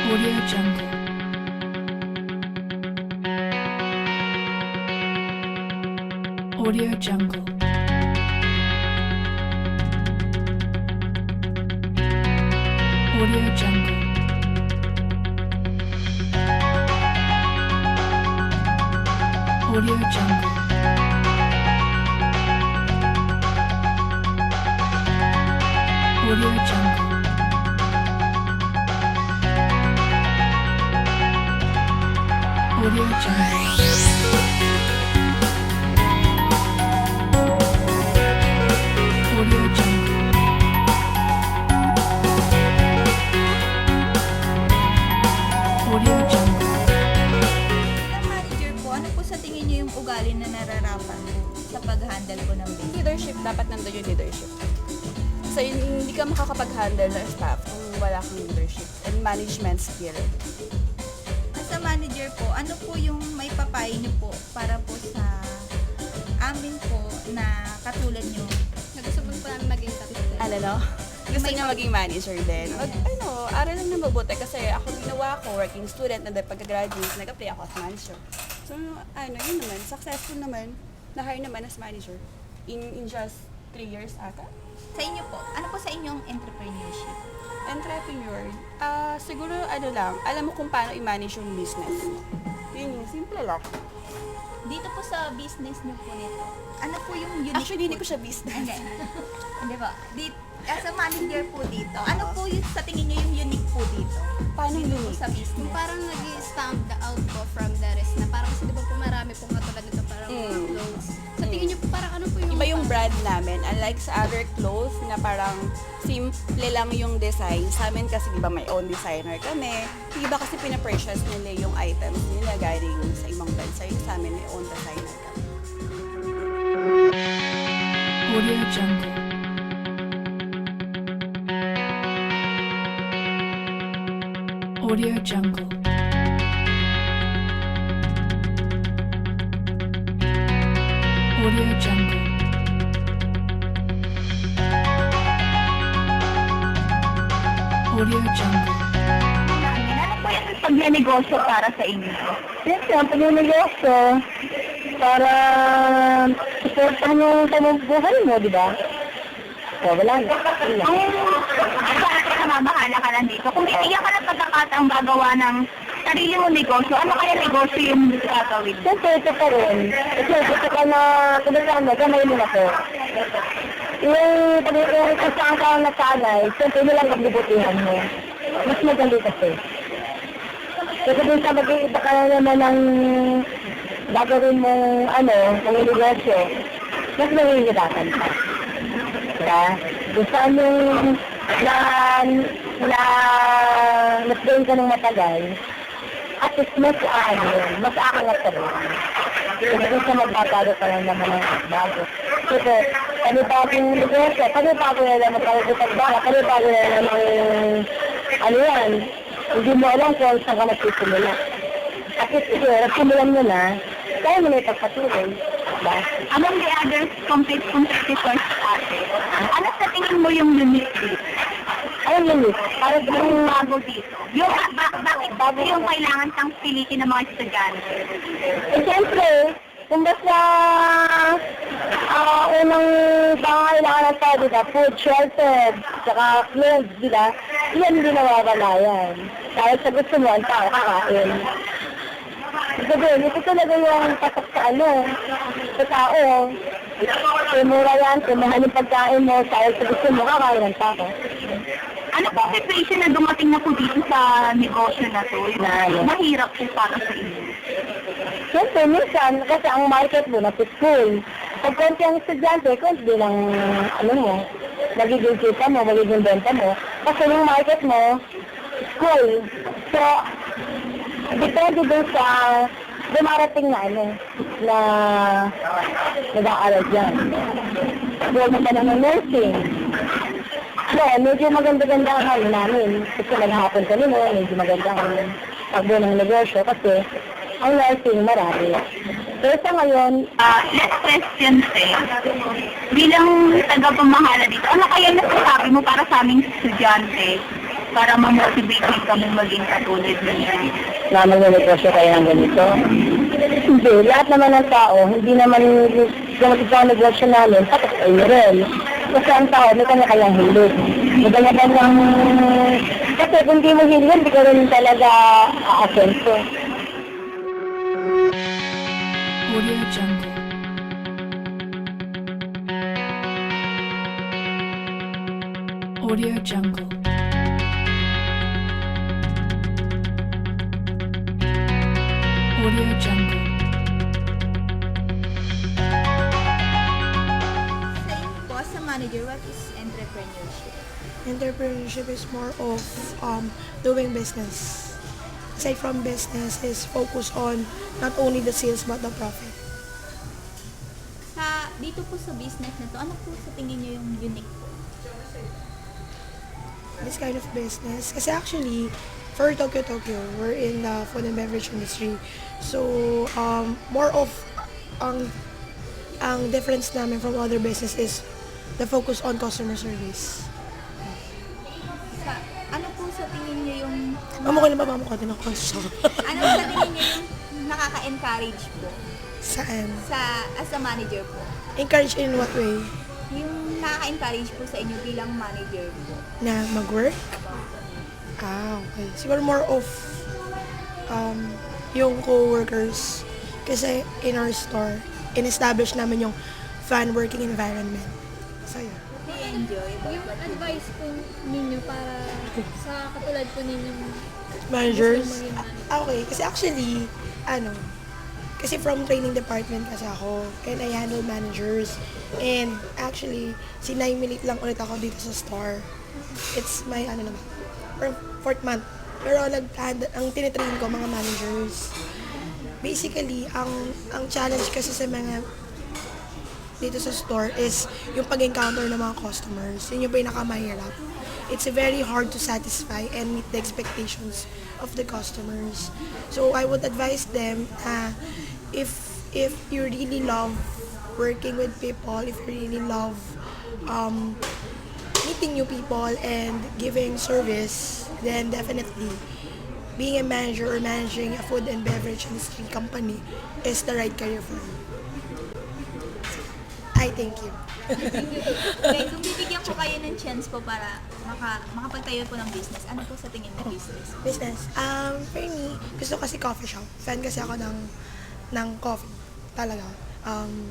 Audio Jungle. Audio Jungle. Audio Jungle. Audio Jungle. Audio Jungle. Audio Jungle. Audio Jungle. Audio Jungle. Bilang manager po, ano po sa tingin niyo yung ugali na nararapat sa pag-handle po ng business? Leadership, dapat nandun yung leadership. So, hindi ka makakapag-handle ng staff kung wala kang leadership and management skill. As a manager po, ano po yung may papayo niyo po para po sa amin po na katulad niyo? Na gusto mo pa namin maging tatlo. Ano no? Gusto niya maging manager din. Aral lang na mabuti kasi ako ginawa ko, working student, and then pagka-graduate, nag-apply ako as manager. So, yun naman, successful naman, na-hire naman as manager in just 3 years ata. Sa inyo po, ano po sa inyong entrepreneurship? Entrepreneur, siguro lang, alam mo kung paano i-manage yung business. Yun yung simple lang. Dito po sa business niyo po nito, ano po yung unique Actually, hindi po? ko siya business. Hindi. Hindi po. As a manager po dito, ano po yung sa tingin niyo yung unique po dito? Paano Dito po unique? sa business? Yung parang nag-stand out po from the rest na parang kasi di ba po marami po katulad nito parang clothes. Sa tingin niyo po parang ano po yung... Iba yung brand namin. Unlike sa other clothes na parang simple lang yung design. Sa amin kasi di ba may own designer kami. Yung iba kasi pina-purchase nila yung items nila galing sa ibang bansa. Yung sa amin may own designer kami. Audio Jungle. Audio Jungle. Audio Jungle. Audio Jungle. Ano po yung pagnenegosyo para sa inyo? Siyempre, ang pagnenegosyo para supportan yung pamumuhay mo, di ba? So, wala na. Ang namahala ka lang dito. Kung bibigyan ka ng pagkakataong gagawa ng sarili mong negosyo, ano kaya negosyo yung gagawin? Siyempre, ito pa rin. Kasi gusto ka na, kumbaga, gamay mo na po. Yung pag-iuwi ko sa ang tao na sanay, siyempre nilang pagbubutihan mo. Mas madali kasi. Kasi dun sa mag-iiba ka na naman ng gagawin mong ng negosyo, mas mahihirapan ka. Diba? Kung saan yung na-train ka ng matagal, at least mas aangat ka rin. Kasi kung sa magbabago ka lang naman ng bago. Kasi panibagong negosyo, panibago na naman pagbago, panibago na naman hindi mo alam kung saan ka nagsisimula. At least nagsimulan mo na, kaya mo na ipagpatuloy. Diba? Among the other competitors ate, ano sa tingin mo yung unique dito? Ayun unique. Para yung bago dito. Yung bakit bago yung kailangan kang pilitin ng mga estudyante? Siyempre, kung basta unang pangangailangan ng tao, diba? Food, shelter, saka clothes, diba? Yan hindi nawawala yan. Dahil sa gusto mo, ang tao kakain. Sabihin, ito talaga yung patok sa sa tao. Kung mura yan, kung mahal yung pagkain mo, dahil sa gusto mo, kakain ng tao. Ano po situation na dumating na po dito sa negosyo na to? Mahirap po para sa inyo. Siyempre, minsan, kasi ang market mo na school. Pag konti ang estudyante, konti lang, magiging kita mo, magiging benta mo. Kasi yung market mo, school. So, depende dun sa dumarating na na nag-aaral dyan. Doon naman ng nursing. So, medyo maganda-ganda ang namin. Kasi naghahapon kami medyo maganda ang pagbuo ng negosyo kasi ang nursing marami. Pero sa ngayon, next question bilang taga-pamahala dito, ano kaya nasasabi mo para sa aming estudyante para ma-motivate din kami maging katulad niya. Na mag-negosyo kayo ng ganito? Hindi, lahat naman ng tao, hindi naman gumagamit sa negosyo namin, tapos kayo rin. Kasi ang tao, may kanya-kanyang hilig. May kanya-kanyang... Kasi kung di mo hilig, hindi ka rin talaga aasenso. Audio Jungle. Audio Jungle. Audio Jungle. Sa inyo po, as a manager, what is entrepreneurship? Entrepreneurship is more of doing business. Aside from business is focus on not only the sales but the profit. Dito po sa business na to, ano po sa tingin niyo yung unique po? This kind of business. Kasi actually, for Tokyo, we're in the food and beverage industry. So, more of ang difference namin from other business is the focus on customer service. Ano po sa tingin niyo yung Mamukha na ba? Mamukha din ako. So, ano sa tingin niyo yung nakaka-encourage po saan? as a manager po? Encourage in what way? Yung nakaka-encourage po sa inyo bilang manager po. Na mag-work? Okay. Siguro more of yung co-workers. Kasi in our store, in-establish namin yung fun working environment. So, yun. I-enjoy po. Yung advice po ninyo para sa katulad po ninyong Managers? gusto maging manager. Okay. Kasi actually, kasi from training department kasi ako, and I handle managers. And actually, sinimilit lang ulit ako dito sa store. It's my, fourth month. Pero ang tinitrain ko, mga managers. Basically, ang challenge kasi sa mga dito sa store is yung pag-encounter ng mga customers. Yun yung pinakamahirap. It's very hard to satisfy and meet the expectations of the customers. So I would advise them if you really love working with people, if you really love meeting new people and giving service, then definitely being a manager or managing a food and beverage industry company is the right career for you. I thank you. Okay, kung bibigyan ko kayo ng chance po para makapagtayo po ng business, ano po sa tingin na business? Business. For me, gusto kasi coffee shop. Fan kasi ako ng coffee. Talaga.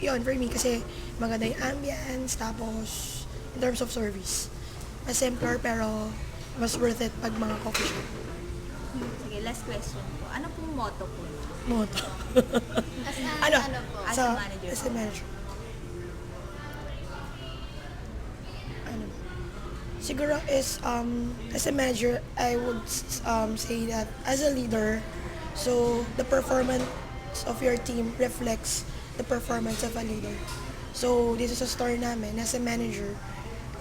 Yun, for me kasi maganda yung ambience, tapos in terms of service. Mas simpler pero mas worth it pag mga coffee shop. Sige, last question po. Ano pong motto po? Moto. As ano? ano po? As a manager. As a manager. Ano ba? Siguro is, as a manager, I would say that as a leader, so the performance of your team reflects the performance of a leader. So, dito sa store namin, as a manager,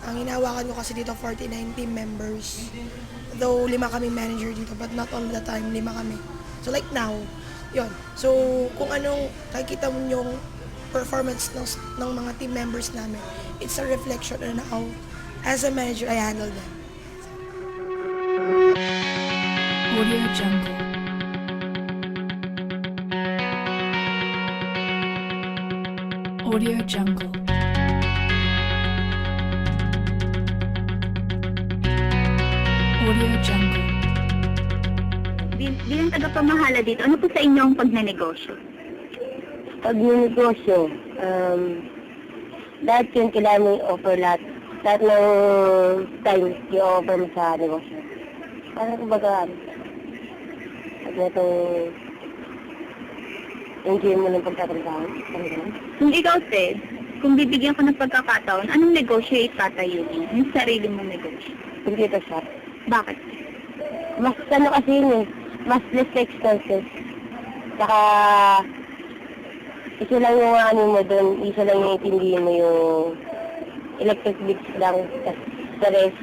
ang hinahawakan ko kasi dito 49 team members. Though 5 kami manager dito, but not all the time 5 kami. So like now, yun. So kung anong nakikita mo yung performance ng mga team members namin, it's a reflection on how as a manager I handle them. Audio Jungle. Audio Jungle. Audio Jungle. Bilang tagapamahala dito, ano po sa inyong pagnenegosyo? Pagnenegosyo, lahat yun kailangan mo i-offer lahat. Lahat ng time i-offer mo sa negosyo. Parang kumbaga, pag na itong enjoy mo ng pagtatrabaho. Kung ikaw, Ted, kung bibigyan ko ng pagkakataon, anong negosyo itatayo mo? Yung sarili mong negosyo? Computer shop. Bakit? Mas ano kasi yun eh, mas less expenses. Saka, isa lang yung ano mo doon, isa lang yung itindihin mo yung electric bills lang. Sa rest,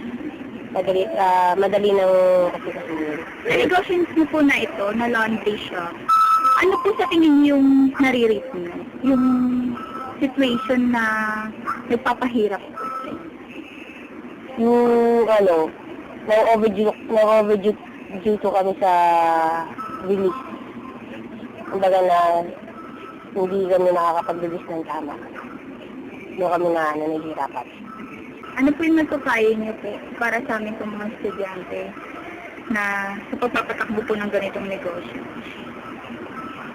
madali ng kasi yun. Sa negosyo mo po na ito, na laundry shop, ano po sa tingin yung narirate mo? Yung situation na nagpapahirap po? Yung ano, na-overdue to kami sa release. Kumbaga na hindi kami nakakapag-release ng tama. Doon kami na nahihirapan. Ano po yung nagpapayo niyo po para sa amin kung mga estudyante na sa pagpapatakbo po ng ganitong negosyo?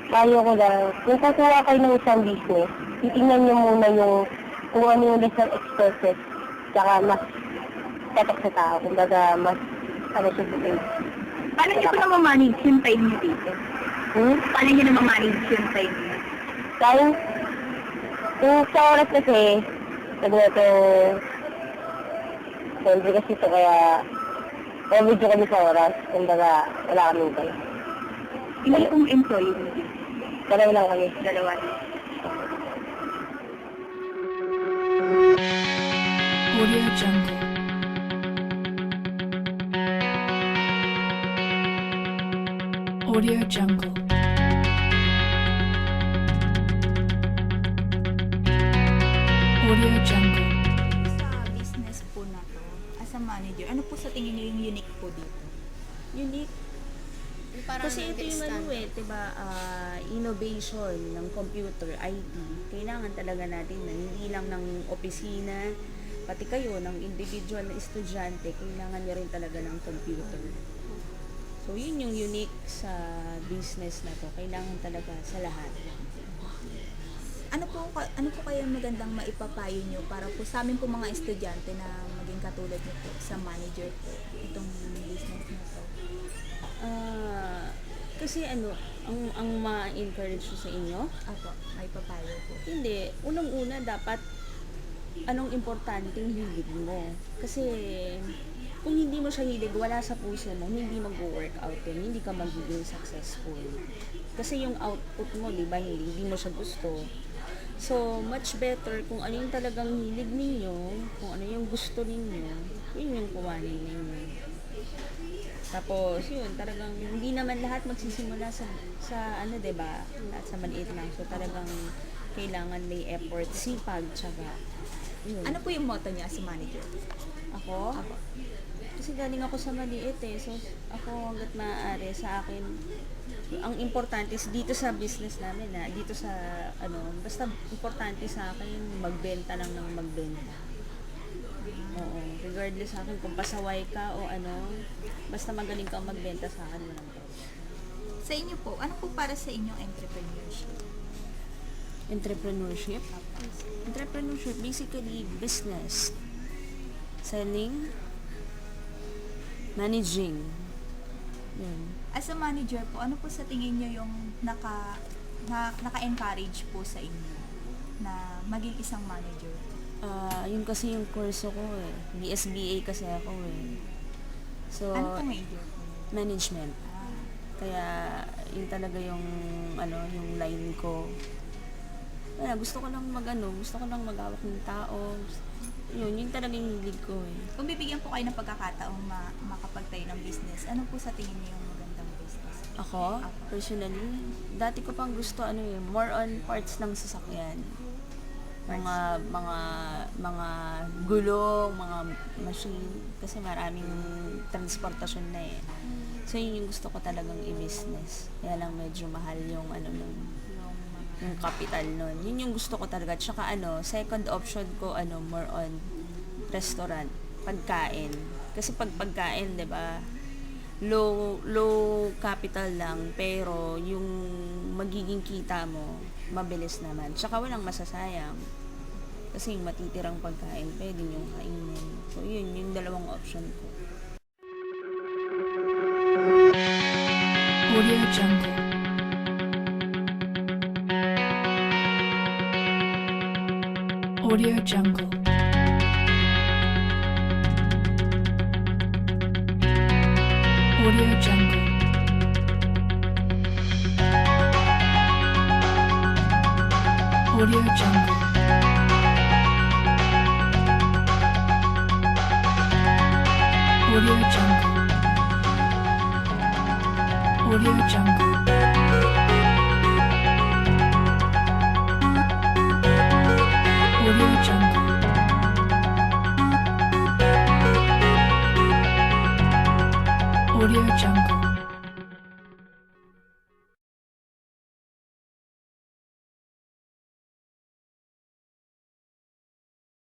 Payo ko lang, kung kukuha kayo ng isang business, titingnan niyo muna yung kung ano yung lesser expenses, tsaka mas tatak sa tao, kumbaga mas ano siya sa tayo. Paano niyo po namamanage yung time niyo dito? Paano niyo namamanage yung time niyo? Kaya, kung sa oras kasi, sabi natin, siyempre kasi ito kaya, overdue kami sa oras, kumbaga wala kaming tayo. Hindi kong employee niyo dito. Dalawa lang kami. Dalawa niyo. Audio Jungle. Audio Jungle. Audio Jungle. Sa business po na to, as a manager, ano po sa tingin niyo yung unique po dito? Unique. Yung parang Kasi ito yung ano diba, innovation ng computer, IT. Kailangan talaga natin na hindi lang ng opisina, pati kayo, ng individual na estudyante, kailangan nyo rin talaga ng computer. So, yun yung unique sa business na to. Kailangan talaga sa lahat. Ano po kaya magandang maipapayo niyo para po sa amin po mga estudyante na maging katulad niyo po sa manager po itong business na to? Kasi ang ma-encourage ko sa inyo, Apo, may papayo po. hindi, unang-una dapat anong importanteng hilig mo. Kasi kung hindi mo siya hilig, wala sa puso mo, hindi mag-workout yun, hindi ka magiging successful. Kasi yung output mo, di ba, hindi mo siya gusto. So, much better kung ano yung talagang hilig ninyo, kung ano yung gusto ninyo, yun yung kuwanin ninyo. Tapos, yun, talagang hindi naman lahat magsisimula sa ano, diba? Lahat sa maliit lang. So, talagang kailangan may effort, sipag, tsaga. Yun. Ano po yung motto niya as a manager? Ako? Kasi galing ako sa maliit eh. So, ako hanggat maaari sa akin, ang importante is dito sa business namin dito sa basta importante sa akin magbenta lang ng magbenta. Oo, regardless sa akin kung pasaway ka o basta magaling kang magbenta sa akin walang problem. Sa inyo po, ano po para sa inyong entrepreneurship? Entrepreneurship? Entrepreneurship, basically business. Selling, managing. Yun. As a manager po, ano po sa tingin niyo yung naka-encourage po sa inyo na maging isang manager? Yun kasi yung course ko eh. BSBA kasi ako eh. So, Ano po major po? management. Kaya, yun talaga yung, yung line ko. Kaya, gusto ko lang maghawak ng tao. Yun talaga yung hilig ko eh. Kung bibigyan po kayo ng pagkakataong makapagtayo ng business, ano po sa tingin niyo yung magandang business? Ako, personally, dati ko pang gusto more on parts ng sasakyan. Mga gulong, mga machine, kasi maraming transportasyon na eh. So yun yung gusto ko talagang i-business. Kaya lang medyo mahal yung yung capital nun. Yun yung gusto ko talaga. Tsaka second option ko more on restaurant, pagkain. Kasi pagkain, 'di ba? Low capital lang pero yung magiging kita mo mabilis naman. Tsaka walang masasayang. Kasi yung matitirang pagkain pwede yung kainin. So yun yung dalawang option ko. Audio Jungle. Audio Jungle. Audio Jungle. Audio Jungle. Audio Jungle. Audio Jungle. Audio Jungle. Audio Jungle.